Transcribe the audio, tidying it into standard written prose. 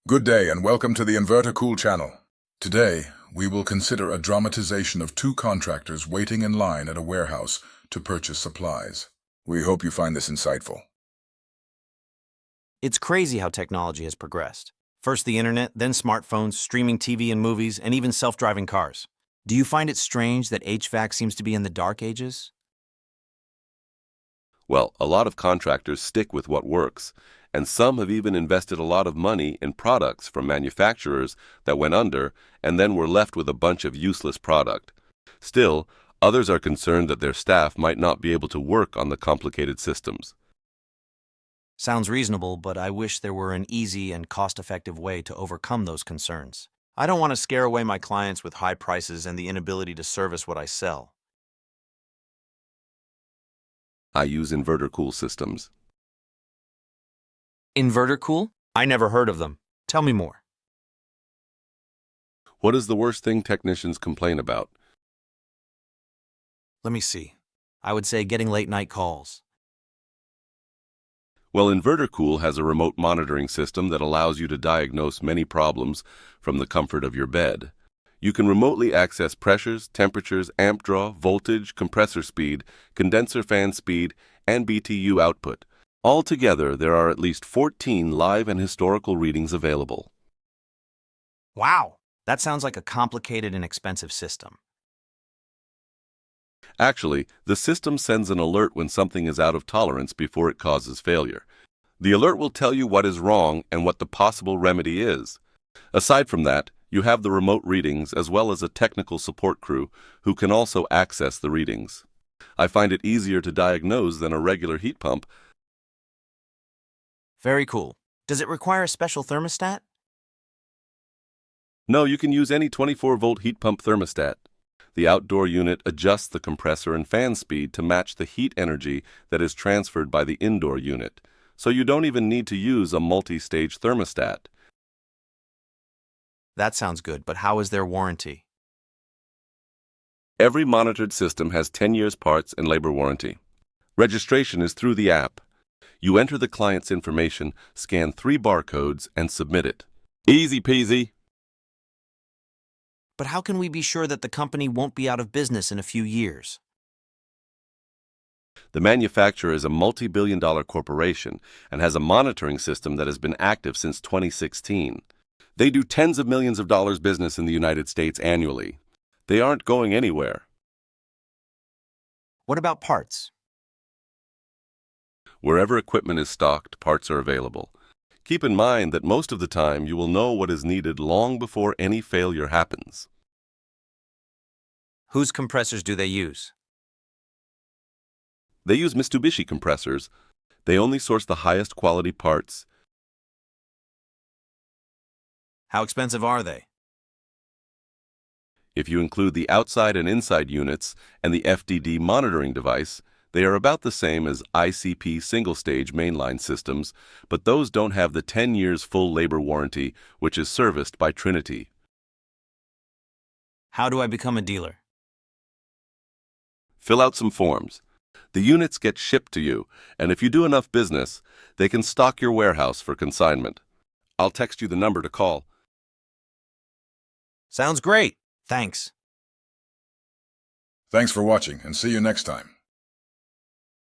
Good day and welcome to the InverterCool channel. Today, we will consider a dramatization of two contractors waiting in line at a warehouse to purchase supplies. We hope you find this insightful. It's crazy how technology has progressed. First the internet, then smartphones, streaming TV and movies, and even self-driving cars. Do you find it strange that HVAC seems to be in the dark ages? Well, a lot of contractors stick with what works, and some have even invested a lot of money in products from manufacturers that went under and then were left with a bunch of useless product. Still, others are concerned that their staff might not be able to work on the complicated systems. Sounds reasonable, but I wish there were an easy and cost-effective way to overcome those concerns. I don't want to scare away my clients with high prices and the inability to service what I sell. I use InverterCool systems. InverterCool? I never heard of them. Tell me more. What is the worst thing technicians complain about? Let me see. I would say getting late-night calls. Well, InverterCool has a remote monitoring system that allows you to diagnose many problems from the comfort of your bed. You can remotely access pressures, temperatures, amp draw, voltage, compressor speed, condenser fan speed, and BTU output. Altogether, there are at least 14 live and historical readings available. Wow! That sounds like a complicated and expensive system. Actually, the system sends an alert when something is out of tolerance before it causes failure. The alert will tell you what is wrong and what the possible remedy is. Aside from that, you have the remote readings as well as a technical support crew who can also access the readings. I find it easier to diagnose than a regular heat pump. Very cool. Does it require a special thermostat? No, you can use any 24-volt heat pump thermostat. The outdoor unit adjusts the compressor and fan speed to match the heat energy that is transferred by the indoor unit, so you don't even need to use a multi-stage thermostat. That sounds good, but how is their warranty? Every monitored system has 10 years parts and labor warranty. Registration is through the app. You enter the client's information, scan 3 barcodes, and submit it. Easy peasy. But how can we be sure that the company won't be out of business in a few years? The manufacturer is a multi-billion-dollar corporation and has a monitoring system that has been active since 2016. They do tens of millions of dollars business in the United States annually. They aren't going anywhere. What about parts? Wherever equipment is stocked, parts are available. Keep in mind that most of the time you will know what is needed long before any failure happens. Whose compressors do they use? They use Mitsubishi compressors. They only source the highest quality parts. How expensive are they? If you include the outside and inside units and the FDD monitoring device, they are about the same as ICP single-stage mainline systems, but those don't have the 10 years full labor warranty, which is serviced by Trinity. How do I become a dealer? Fill out some forms. The units get shipped to you, and if you do enough business, they can stock your warehouse for consignment. I'll text you the number to call. Sounds great. Thanks. Thanks for watching and see you next time.